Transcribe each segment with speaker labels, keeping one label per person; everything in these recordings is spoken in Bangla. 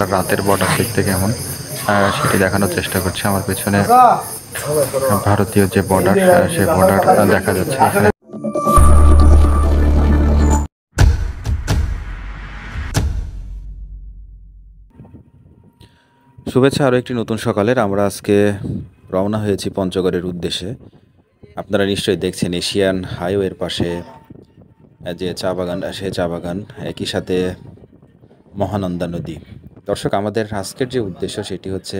Speaker 1: ঢাকার রাতের বর্ডার দেখতে কেমন সেটি দেখানোর চেষ্টা করছি। আমার পেছনে ভারতীয় যে বর্ডার সে বর্ডার দেখা যাচ্ছে এখানে। শুভেচ্ছা আরও একটি নতুন সকালের। আমরা আজকে রওনা হয়েছি পঞ্চগড়ের উদ্দেশ্যে। আপনারা নিশ্চয়ই দেখছেন এশিয়ান হাইওয়ের পাশে যে চা বাগান, সে চা বাগান, একই সাথে মহানন্দা নদী। দর্শক, আমাদের আজকের যে উদ্দেশ্য সেটি হচ্ছে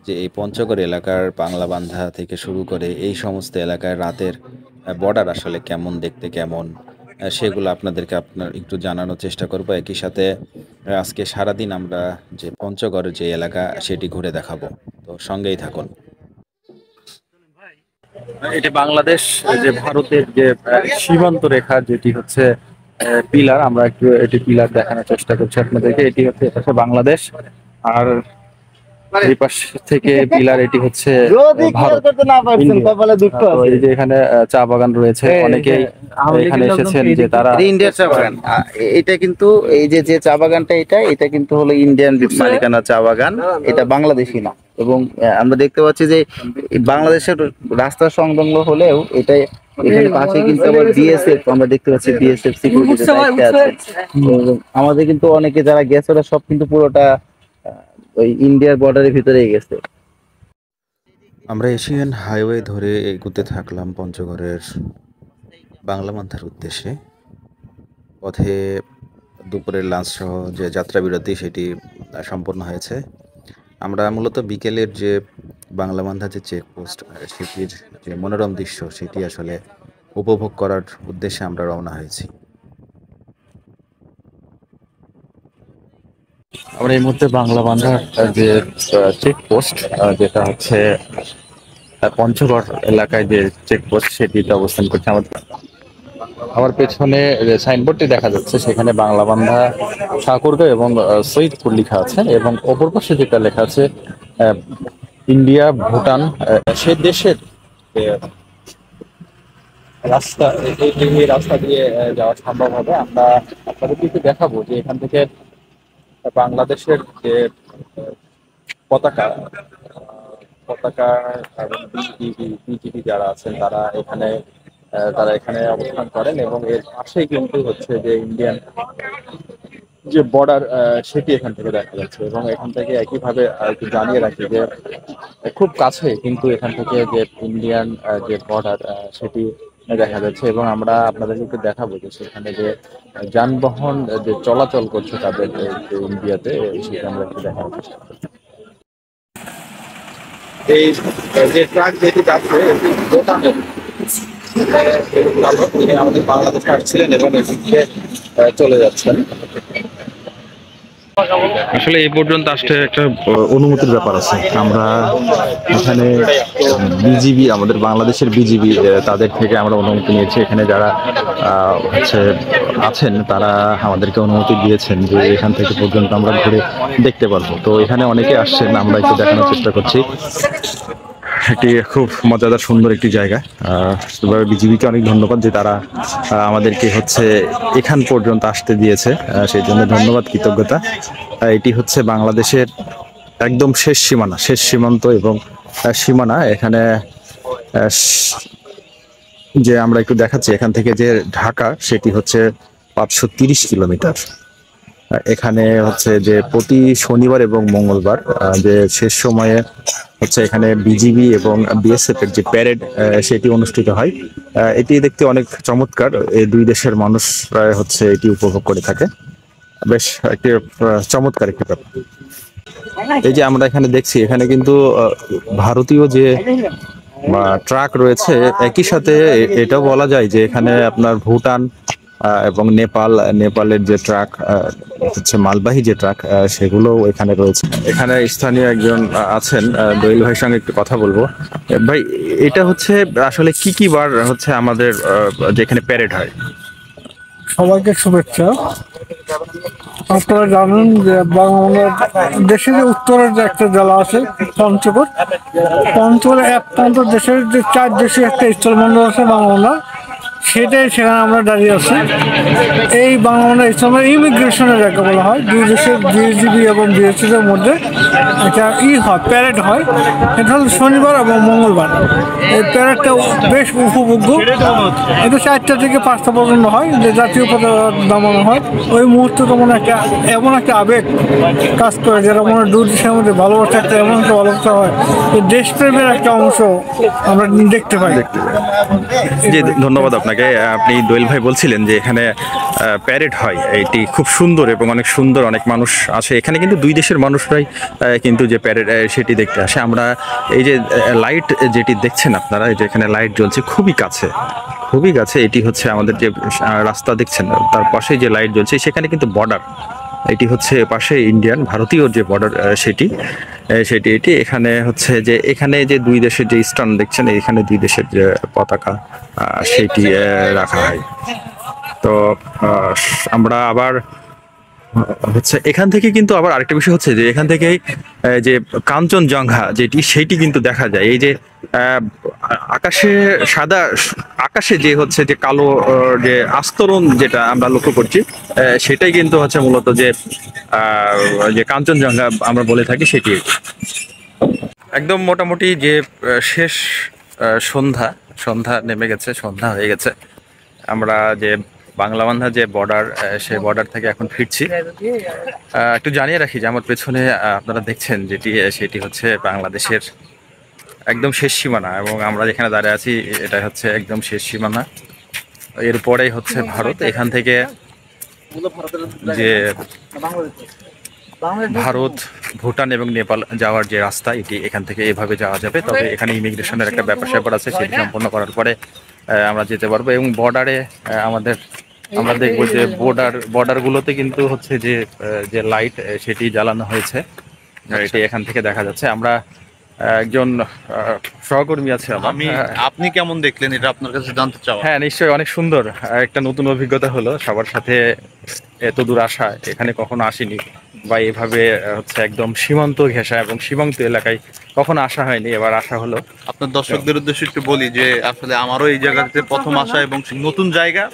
Speaker 1: যে এই পঞ্চগড় এলাকার বাংলাবান্ধা থেকে শুরু করে এই সমস্ত এলাকার রাতের বর্ডার আসলে কেমন, দেখতে কেমন, সেগুলো আপনাদেরকে একটু জানানোর চেষ্টা করব। একই সাথে আজকে সারাদিন আমরা যে পঞ্চগড়ের যে এলাকা সেটি ঘুরে দেখাবো, তো সঙ্গেই থাকুন। এটি বাংলাদেশ যে ভারতের যে সীমান্ত রেখা, যেটি হচ্ছে পিলার, আমরা একটু এটি পিলার দেখানোর চেষ্টা করছি আপনাদেরকে। এটি হচ্ছে বাংলাদেশ, আর এই পাশ থেকে পিলার এটি হচ্ছে ভারত। এই যে এখানে চা বাগান রয়েছে, অনেকেই এখানে এসেছেন যে তারা
Speaker 2: ইন্ডিয়ার চা বাগান। এটা কিন্তু এই যে চা বাগানটা এটা কিন্তু হলো ইন্ডিয়ান মালিকানা চা বাগান, এটা বাংলাদেশি না। এবং আমরা দেখতে পাচ্ছি যে বাংলাদেশের রাস্তার সংলগ্ন হলেও এটা এখানে পাশে কিন্তু আবার বিএসএফ, আমরা দেখতে পাচ্ছি বিএসএফ সিকিউরিটি আছে। আমাদের কিন্তু অনেকে যারা গেছে ওরা সব কিন্তু পুরোটা ওই ইন্ডিয়ার বর্ডারের ভিতরেই গেছে।
Speaker 1: আমরা এশিয়ান হাইওয়ে ধরে এগোতে থাকলাম পঞ্চগড়ের বাংলাবান্ধার উদ্দেশ্যে। পথে দুপুরের লাঞ্চ সহ যে যাত্রা বিরতি সেটি সম্পন্ন হয়েছে। আমরা মূলত বিকেলের যে বাংলাবান্ধা যে চেকপোস্ট, সেটির যে মনোরম দৃশ্য সেটি আসলে উপভোগ করার উদ্দেশ্যে আমরা রওনা হয়েছি। আমরা এই মুহূর্তে বাংলাবান্ধার যে চেকপোস্ট, যেটা হচ্ছে পঞ্চগড় এলাকায় যে চেকপোস্ট, সেটিতে অবস্থান করছে। আমার পেছনে যে সাইনবোর্ডটি দেখা যাচ্ছে সেখানে বাংলাবান্ধা, ঠাকুরগাঁও এবং সৈয়দপুর লেখা আছে, এবং অপর পাশে যেটা লেখা আছে ইন্ডিয়া ভুটান। সে দেশের রাস্তা, এই রাস্তা দিয়ে যাওয়া সম্ভব হবে। আমরা আপনাদেরকে একটু দেখাবো যে এখান থেকে বাংলাদেশের যে পতাকা পতাকা এবং বিজিবি যারা আছেন তারা এখানে অবস্থান করেন, এবং এর পাশেই কিন্তু হচ্ছে যে ইন্ডিয়ান যে বর্ডার সেটি এখান থেকে দেখা যাচ্ছে। এবং এখান থেকে একইভাবে একটু জানিয়ে রাখি যে খুব কাছে কিন্তু এখান থেকে যে ইন্ডিয়ান যে বর্ডার সেটি দেখা যাচ্ছে। এবং আমরা আপনাদেরকে একটু দেখাবো যে সেখানে যে যানবাহন যে চলাচল করছে তাদের ইন্ডিয়াতে, সেটা আমরা একটু দেখানোর চেষ্টা করছি। এই যে ট্রাক যেটি যাচ্ছে আমাদের বাংলাদেশে আসছিলেন এবং এদিকে চলে যাচ্ছেন। আসলে এই পর্যন্ত আসতে একটা অনুমতির ব্যাপার আছে। আমরা এখানে বিজিবি, আমাদের বাংলাদেশের বিজিবি, তাদের থেকে আমরা অনুমতি নিয়েছি। এখানে যারা আছেন তারা আমাদেরকে অনুমতি দিয়েছেন যে এখান থেকে পর্যন্ত আমরা ঘুরে দেখতে পারবো। তো এখানে অনেকে আসছেন, আমরা একটু দেখানোর চেষ্টা করছি। এটি খুব মজাদার সুন্দর একটি জায়গা। বিজিবিকে অনেক ধন্যবাদ যে তারা আমাদেরকে এখান পর্যন্ত আসতে দিয়েছে, সেই জন্য ধন্যবাদ, কৃতজ্ঞতা। এটি হচ্ছে বাংলাদেশের একদম শেষ সীমানা, শেষ সীমান্ত এবং সীমানা। এখানে যে আমরা একটু দেখাচ্ছি, এখান থেকে যে ঢাকা সেটি হচ্ছে 530 কিলোমিটার। এখানে যে প্রতি শনিবার এবং মঙ্গলবার যে শেষ সময়ে এখানে বিজিবি এবং বিএসএফ এর যে প্যারেড সেটি অনুষ্ঠিত হয়। এটি দেখতে অনেক চমৎকার। এই দুই দেশের মানুষ প্রায় এটি উপভোগ করে থাকে। বেশ একটি চমৎকার একটি ব্যাপার। এই যে আমরা এখানে দেখছি, এখানে কিন্তু ভারতীয় যে ট্রাক রয়েছে, একই সাথে এটাও বলা যায় যে এখানে আপনার ভুটান এবং নেপালের যে ট্রাক মালবাহী যে ট্রাক, সেগুলো এখানে রয়েছে। এখানে স্থানীয় একজন আছেন, দোয়েল ভাইয়ের সঙ্গে একটু কথা বলবো। ভাই, এটা আসলে কি বার আমাদের যেখানে প্যারেড হয়?
Speaker 3: সবাইকে শুভেচ্ছা। আপনারা জানেন যে দেশের যে উত্তরের যে একটা জেলা আছে পঞ্চগড়, পঞ্চগড়ে এক প্রান্ত দেশের যে 4 দেশে একটা স্থলবন্দর আছে বাংলা। সেটাই সেখানে আমরা দাঁড়িয়ে আছি। এই বাংলা ইসলামের ইমিগ্রেশনের যাকে বলা হয়, দুই দেশের বিএসজিবি এবং বিএসএস এর মধ্যে একটা হয়, প্যারেড হয়। এটা হলো শনিবার এবং মঙ্গলবার। এই প্যারেডটা বেশ উপভোগ্য। এটা 4টা থেকে 5টা পর্যন্ত হয়, যে জাতীয় পতাকা নামানো হয়। ওই মুহূর্তে তো মনে একটা এমন একটা আবেগ কাজ করে, যেটা মনে হয় দুই দেশের মধ্যে ভালোবাসা একটা এমন একটা ভালোবাসা হয়, যে দেশপ্রেমের একটা অংশ আমরা দেখতে পাই।
Speaker 1: জি, ধন্যবাদ আপনাকে। আপনি দোয়েল ভাই বলছিলেন যে এখানে প্যারেড হয়, এটি খুব সুন্দর এবং অনেক সুন্দর, অনেক মানুষ আসে এখানে, কিন্তু দুই দেশের মানুষরাই কিন্তু যে প্যারেড সেটি দেখতে আসে। আমরা এই যে লাইট যেটি দেখছেন আপনারা, এই যে এখানে লাইট জ্বলছে খুবই কাছে, খুবই কাছে। এটি হচ্ছে আমাদের যে রাস্তা দেখছেন তার পাশে যে লাইট জ্বলছে, সেখানে কিন্তু বর্ডার, এটি হচ্ছে পাশে ইন্ডিয়ান ভারতীয় যে বর্ডার সেটি সেটি এটি এখানে হচ্ছে যে এখানে যে দুই দেশের যে স্টান দেখছেন, এখানে দুই দেশের যে পতাকা সেটি রাখা হয়। তো আমরা আবার হচ্ছে এখান থেকে কিন্তু আবার আরেকটা বিষয় হচ্ছে যে এখান থেকেই যে কাঞ্চনজঙ্ঘা যেটি সেইটি কিন্তু দেখা যায়। এই যে আকাশে সাদা, আকাশে যে হচ্ছে যে কালো যে আস্তরণ যেটা আমরা লক্ষ্য করছি, সেটাই কিন্তু হচ্ছে মূলত যে যে কাঞ্চনজঙ্ঘা আমরা বলে থাকি সেটি। একদম মোটামুটি যে শেষ সন্ধ্যা সন্ধ্যা নেমে গেছে, সন্ধ্যা হয়ে গেছে। আমরা যে বাংলাবান্ধা যে বর্ডার, সেই বর্ডার থেকে এখন ফিরছি। একটু জানিয়ে রাখি যে আমার পেছনে আপনারা দেখছেন যেটি, সেটি হচ্ছে বাংলাদেশের একদম শেষ সীমানা, এবং আমরা যেখানে দাঁড়িয়ে আছি এটা হচ্ছে একদম শেষ সীমানা। এরপরেই হচ্ছে ভারত। এখান থেকে যে ভারত, ভুটান এবং নেপাল যাওয়ার যে রাস্তা, এটি এখান থেকে এভাবে যাওয়া যাবে। তবে এখানে ইমিগ্রেশনের একটা ব্যাপার স্যাপার আছে, সেটি সম্পন্ন করার পরে আমরা যেতে পারবো। এবং বর্ডারে আমাদের আমরা দেখবো যে বর্ডারগুলোতে কিন্তু হচ্ছে যে যে লাইট সেটি জ্বালানো হয়েছে, এটি এখান থেকে দেখা যাচ্ছে। আমরা একজন সহকর্মী আছে আমার।
Speaker 4: আপনি কেমন দেখলেন এটা আপনার কাছে জানতে চাওয়া?
Speaker 1: হ্যাঁ, নিশ্চয়ই অনেক সুন্দর একটা নতুন অভিজ্ঞতা হলো। সবার সাথে এত দূর আসা, এখানে কখনো আসিনি, বা এভাবে হচ্ছে একদম সীমান্ত ঘেঁষা এবং সীমান্ত এলাকায় কখনো আসা হয়নি, এবার আসা হলো।
Speaker 4: আপনার দর্শকদের উদ্দেশ্যে একটু বলি যে আসলে আমারও এই জায়গাতে প্রথম আসা এবং নতুন জায়গা,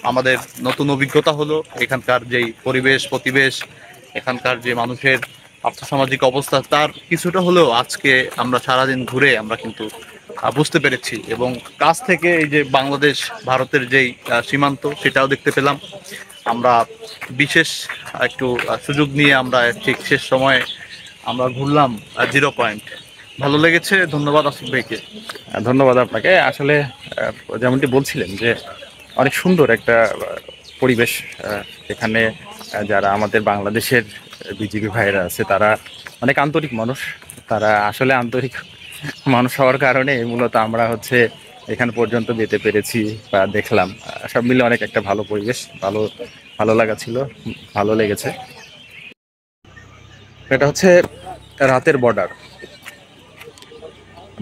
Speaker 4: আমাদের নতুন অভিজ্ঞতা হলো। এখানকার যেই প্রতিবেশ, এখানকার যে মানুষের আর্থসামাজিক অবস্থা, তার কিছুটা হলেও আজকে আমরা সারাদিন ঘুরে আমরা কিন্তু বুঝতে পেরেছি। এবং কাছ থেকে এই যে বাংলাদেশ ভারতের যেই সীমান্ত, সেটাও দেখতে পেলাম। আমরা বিশেষ একটু সুযোগ নিয়ে আমরা ঠিক শেষ সময়ে আমরা ঘুরলাম 0 পয়েন্ট। ভালো লেগেছে। ধন্যবাদ আসিফ ভাইকে।
Speaker 1: ধন্যবাদ আপনাকে। আসলে যেমনটি বলছিলেন যে অনেক সুন্দর একটা পরিবেশ এখানে। যারা আমাদের বাংলাদেশের বিজিবি ভাইরা আছে, তারা অনেক আন্তরিক মানুষ। তারা আসলে আন্তরিক মানুষ হওয়ার কারণে মূলত আমরা হচ্ছে এখান পর্যন্ত যেতে পেরেছি বা দেখলাম। সব মিলে অনেক একটা ভালো পরিবেশ, ভালো লাগা ছিল, ভালো লেগেছে। এটা হচ্ছে রাতের বর্ডার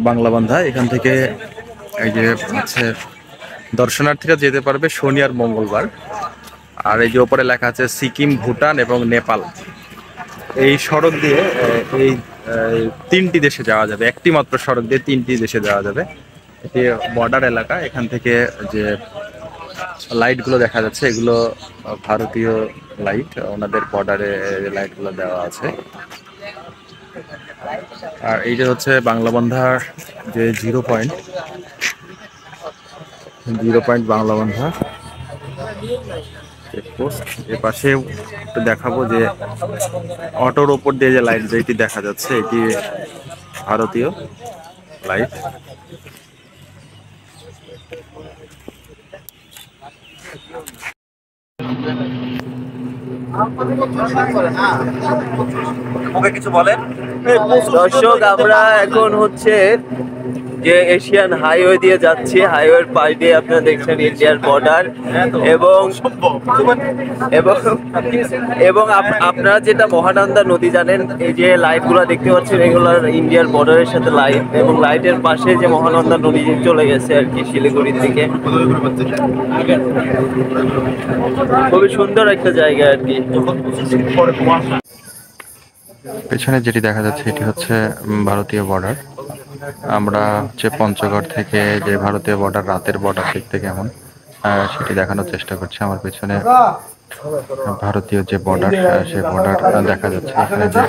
Speaker 1: বাংলাবান্ধা। এখান থেকে এই যে হচ্ছে দর্শনার্থীরা যেতে পারবে শনি আর মঙ্গলবার। আর এই যে ওপরে লেখা আছে সিকিম, ভুটান এবং নেপাল। এই সড়ক দিয়ে এই 3টি দেশে যাওয়া যাবে, একটি মাত্র সড়ক দিয়ে 3টি দেশে যাওয়া যাবে। এটি বর্ডার এলাকা। এখান থেকে যে লাইটগুলো দেখা যাচ্ছে, এগুলো ভারতীয় লাইট, ওনাদের বর্ডারে লাইটগুলো দেওয়া আছে। আর এই যে হচ্ছে বাংলাবান্ধার যে 0 পয়েন্ট বাংলাবান্ধা চেকপোস্ট। এর পাশে দেখাবো যে অটোর ওপর দিয়ে যে লাইট যেটি দেখা যাচ্ছে, এটি ভারতীয় লাইট।
Speaker 2: কিছু বলেন দর্শক। আমরা এখন হচ্ছে যে এশিয়ান হাইওয়ে দিয়ে যাচ্ছি। হাইওয়ের পাশ দিয়ে আপনারা দেখছেন ইন্ডিয়ার বর্ডার, এবং এবং আপনারা যেটা মহানন্দা নদী জানেন, এই যে লাইটগুলো দেখতে পাচ্ছেন, এগুলো ইন্ডিয়ার বর্ডারের সাথে লাইট, এবং লাইটের পাশে যে মহানন্দা নদী চলে গেছে আর কি শিলিগুড়ির দিকে। খুবই সুন্দর একটা জায়গা আর কি।
Speaker 1: পেছনে যেটি দেখা যাচ্ছে এটি হচ্ছে ভারতীয় বর্ডার। আমরা হচ্ছে পঞ্চগড় থেকে যে ভারতীয় বর্ডার, রাতের বর্ডার দেখতে কেমন সেটি দেখানোর চেষ্টা করছি। আমার পেছনে ভারতীয় যে বর্ডার, সেই বর্ডার দেখা যাচ্ছে। এখানে যে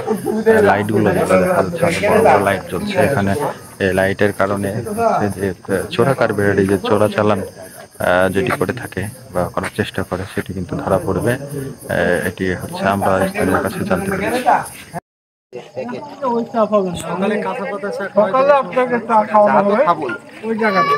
Speaker 1: লাইটগুলো যেগুলো দেখা যাচ্ছে, অনেক বড় বড় লাইট জ্বলছে এখানে। এই লাইটের কারণে হচ্ছে যে চোরা কারবারি, যে চোরাচালান যেটি করে থাকে বা করার চেষ্টা করে, সেটি কিন্তু ধরা পড়বে। এটি হচ্ছে আমরা স্থানীয় কাছে জানতে পেরেছি।
Speaker 3: সকালে আপনাকে চা খাওয়ানো হবে ওই জায়গাতে।